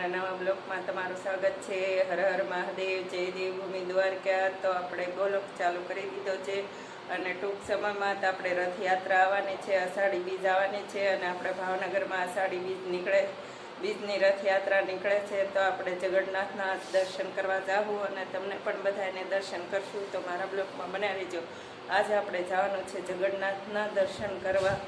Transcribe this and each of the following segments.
મારા નવા બ્લોગમાં તમારું સ્વાગત છે। હર હર મહાદેવ, જય દેવભૂમિ દ્વારકા। તો આપણે બ્લોગ ચાલુ કરી દીધો છે અને ટૂંક સમયમાં તો આપણે રથયાત્રા આવવાની છે, અષાઢી બીજ આવવાની છે અને આપણે ભાવનગરમાં અષાઢી બીજ નીકળે, બીજની રથયાત્રા નીકળે છે। તો આપણે જગન્નાથના દર્શન કરવા જાવું અને તમને પણ બધાને દર્શન કરશું, તો મારા બ્લોગમાં બનાવી રહેજો। આજે આપણે જવાનું છે જગન્નાથના દર્શન કરવા।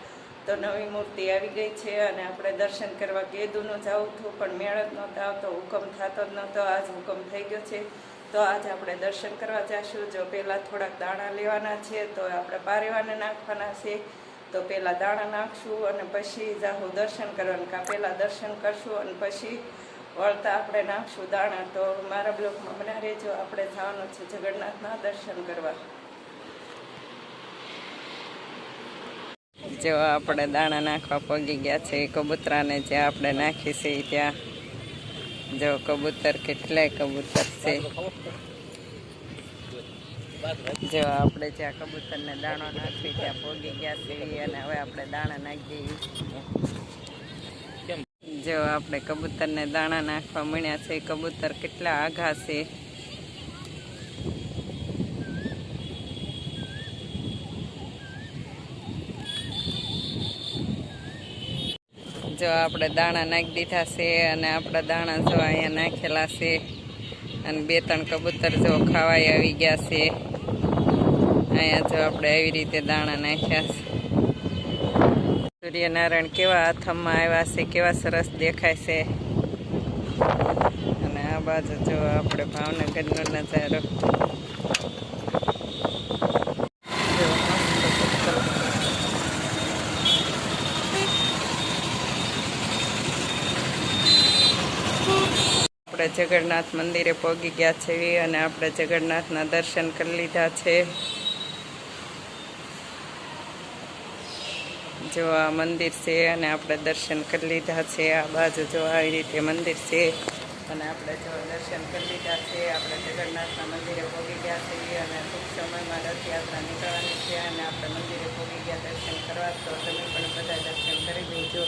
તો નવી મૂર્તિ આવી ગઈ છે અને આપણે દર્શન કરવા કેદુનું જવું હતું પણ મેળ જ નહોતો આવતો, હુકમ થતો જ નહોતો। આજ હુકમ થઈ ગયો છે તો આજે આપણે દર્શન કરવા જઈશું। જો પહેલાં થોડાક દાણા લેવાના છે તો આપણે પારેવાને નાખવાના છે, તો પહેલાં દાણા નાખશું અને પછી જાહું દર્શન કરવાનું, કાં પહેલાં દર્શન કરશું અને પછી વળતા આપણે નાખશું દાણા। તો મારા બ્લોગમાં બનાવી રહેજો। આપણે જવાનું છે જગન્નાથના દર્શન કરવા। જો આપણે દાણા નાખવા પગી ગયા છે કબૂતરાને, જ્યાં આપણે નાખી છે ત્યાં જો કબૂતર, કેટલાય કબૂતર છે। જો આપણે જ્યાં કબૂતરને દાણો નાખી ત્યાં પગી ગયા છે અને હવે આપણે દાણા નાખી દઈએ। જો આપણે કબૂતરને દાણા નાખવા મળ્યા છે। કબૂતર કેટલા આઘા છે, જો આપણે દાણા નાખી દીધા છે અને આપણા દાણા જો અહીંયા નાખેલા છે અને બે ત્રણ કબૂતર જો ખાવાય આવી ગયા છે। અહીંયા જો આપણે આવી રીતે દાણા નાખ્યા છે। સૂર્યનારાયણ કેવા આથમમાં આવ્યા છે, કેવા સરસ દેખાય છે। અને આ બાજુ જો આપણે ભાવનગરનો નજારો, આપણે જગન્નાથ મંદિરે પહોંચી ગયા છે અને આપણે જગન્નાથના દર્શન કરી લીધા છે। જો આ મંદિર છે અને આપણે દર્શન કરી લીધા છે। આ બાજુ જો આવી રીતે મંદિર છે અને આપણે જો દર્શન કરી લીધા છે। આપણે જગન્નાથના મંદિરે પહોંચી ગયા છીએ અને ટૂંક સમયમાં રથયાત્રા નીકળવાની છે અને આપણે મંદિરે પહોંચી ગયા દર્શન કરવા। તો તમે પણ બધા દર્શન કરી દેજો।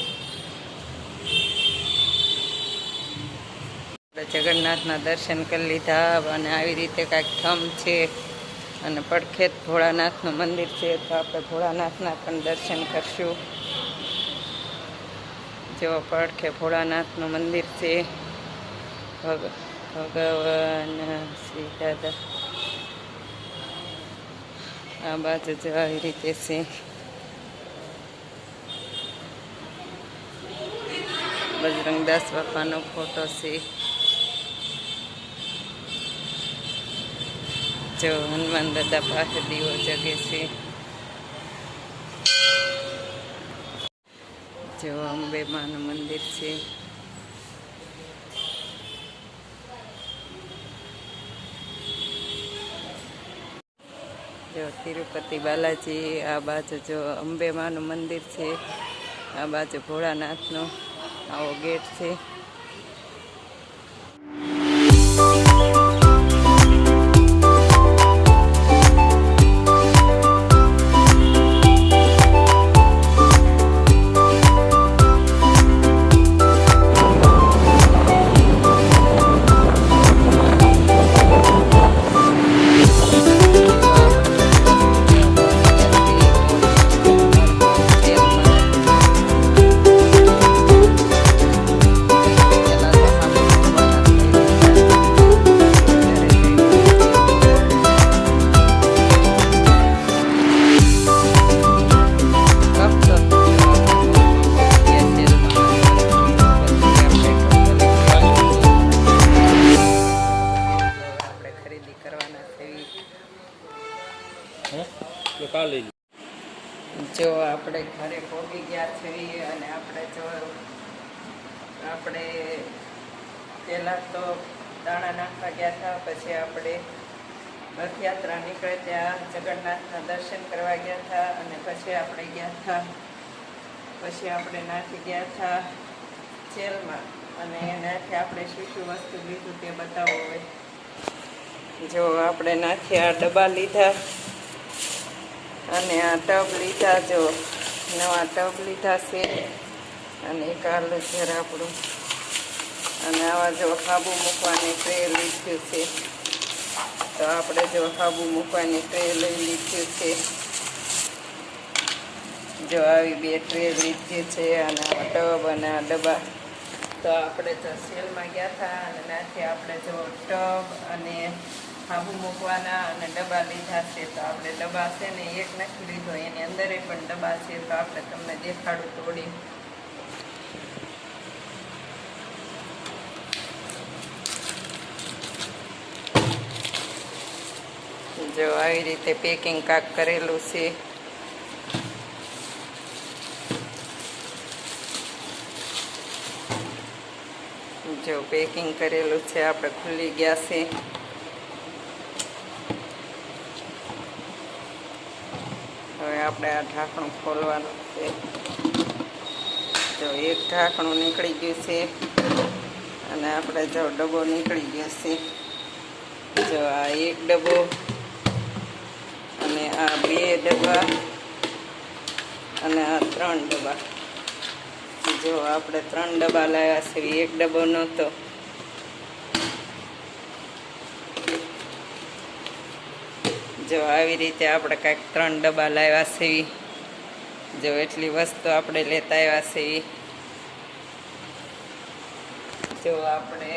જગન્નાથના દર્શન કરી લીધા અને આવી રીતે કાંઈક થંભ છે અને પડખે ભોળાનાથનું મંદિર છે, તો આપણે ભોળાનાથના પણ દર્શન કરશું। જો પડખે ભોળાનાથનું મંદિર છે, ભગવાન શ્રી દાદા આ બાજુ જો આવી રીતે છે। બજરંગદાસ બાપાનો ફોટો છે। જો હનુમાન દાદા પાસે દીવો જગે છે। જો અંબે માનું મંદિર છે। જો તિરુપતિ બાલાજી, આ બાજુ જો અંબે માનું મંદિર છે, આ બાજુ ભોળાનાથનો આવો ગેટ છે। જો આપણે ઘરે પહોંચી ગયા છીએ અને આપણે પહેલાં તો દાણા નાખવા ગયા હતા, પછી આપણે રથયાત્રા નીકળે ત્યાં જગન્નાથના દર્શન કરવા ગયા હતા અને પછી આપણે નાખી ગયા હતા જેલમાં અને એનાથી આપણે શું શું વસ્તુ લીધું તે બતાવો હવે। જો આપણે નાખ્યા ડબ્બા લીધા અને આ ટબ લીધા, જો નવા ટબ લીધા છે અને એક આલું ઘર આપણું અને આવા જો હાબુ મૂકવાની ટ્રે લીધું છે. તો આપણે જો હાબુ મૂકવાની ટ્રે લઈ લીધું છે. જો આવી 2 ટ્રે લીધી છે અને આ ટબ અને આ ડબ્બા. તો આપણે જો સેલમાં ગયા હતા અને ત્યાંથી આપણે જો ટબ અને હાબુ મૂકવાના અને ડબ્બા લીધા છે. તો આપણે ડબ્બા છે ને એક નાખી લીધો, એની અંદર પણ ડબ્બા છે. તો આપણે તમને દેખાડું તોડી. જો આવી રીતે પેકિંગ કાક કરેલું છે. જો પેકિંગ કરેલું છે, આપણે ખુલી ગયા છે. હવે આપણે આ ઢાંકણું ખોલવાનું છે. જો એક ઢાંકણું નીકળી ગયું છે અને આપણે જો ડબ્બો નીકળી ગયો છે. જો આ એક ડબ્બો અને આ 2 ડબ્બા અને આ 3 ડબ્બા. જો આપણે 3 ડબ્બા લાવ્યા છે, એક ડબ્બો નહોતો. જો આવી રીતે આપણે કાંઈક 3 ડબ્બા લાવ્યા છે. જો એટલી વસ્તુ આપણે લેતા આવ્યા છે. જો આપણે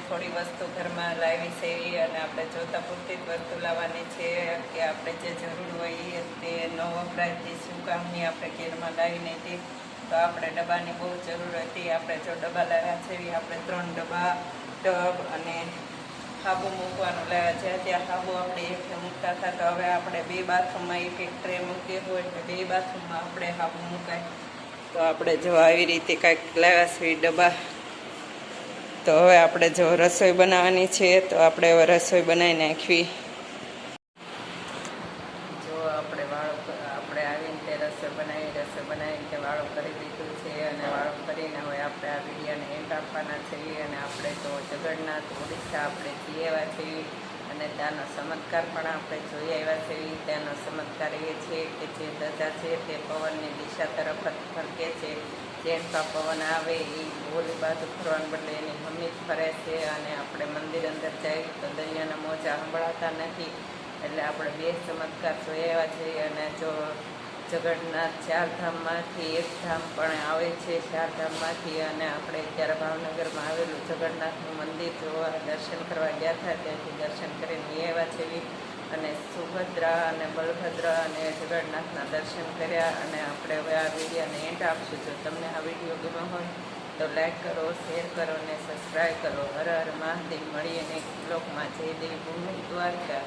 થોડી વસ્તુ ઘરમાં લાવી છે અને આપણે જોતા પૂરતી જ વસ્તુ લાવવાની છે કે આપણે જે જરૂર હોય તે ન વપરાય તે શું કામની આપણે ઘરમાં લાવીને હતી. તો આપણે ડબ્બાની બહુ જરૂર હતી. આપણે જો ડબ્બા લાવ્યા છે, આપણે 3 ડબ્બા ટબ અને હાબુ મૂકવાનું લાવ્યા છે. ત્યાં હાબુ આપણે એક મૂકતા હતા, તો હવે આપણે 2 બાથરૂમમાં એક ટ્રે મૂકીએ હોય એટલે 2 બાથરૂમમાં આપણે હાબુ મૂકાય. તો આપણે જો આવી રીતે કાંઈક લાવ્યા છે ડબ્બા. તો હવે આપણે જો રસોઈ બનાવવાની છે, તો આપણે હવે રસોઈ બનાવી નાખવી. જો આપણે આવીને તે રસોઈ બનાવીને તે વાળો કરી દીધું છે અને વાળો કરીને હવે આપણે આ વિડીયોને એન્ડ આપવાના છીએ. અને આપણે તો જગન્નાથ ઓડિશા આપણે જઈ આવ્યા છીએ અને ત્યાંનો ચમત્કાર પણ આપણે જોઈ આવ્યા છીએ. ત્યાંનો ચમત્કાર એ છે કે જે ધજા છે તે પવનની દિશા તરફ જ ફરકે છે. જેમ પવન આવે એ ઓલી બાજુ ફરવાને બદલે એની હમી જ ફરે છે. અને આપણે મંદિર અંદર જઈએ તો દરિયાના મોજા સંભળાતા નથી. એટલે આપણે 2 ચમત્કાર જોઈ આવ્યા છીએ. અને જો જગન્નાથ 4 ધામમાંથી એક ધામ પણ આવે છે, 4 ધામમાંથી. અને આપણે અત્યારે ભાવનગરમાં આવેલું જગન્નાથનું મંદિર જોવા દર્શન કરવા ગયા હતા, ત્યાંથી દર્શન કરીને આવ્યા છીએ. અને સુભદ્રા અને બલભદ્ર અને જગન્નાથના દર્શન કર્યા. અને આપણે હવે આ વિડીયોને એન્ડ આપશું. જો તમને આ વિડીયો ગમ્યો હોય તો લાઈક કરો, શેર કરો અને સબસ્ક્રાઈબ કરો. હર હર મહાદેવ. મળીએ નેક્સ્ટ બ્લોગમાં. જય દેવી ભૂમિ દ્વારકા.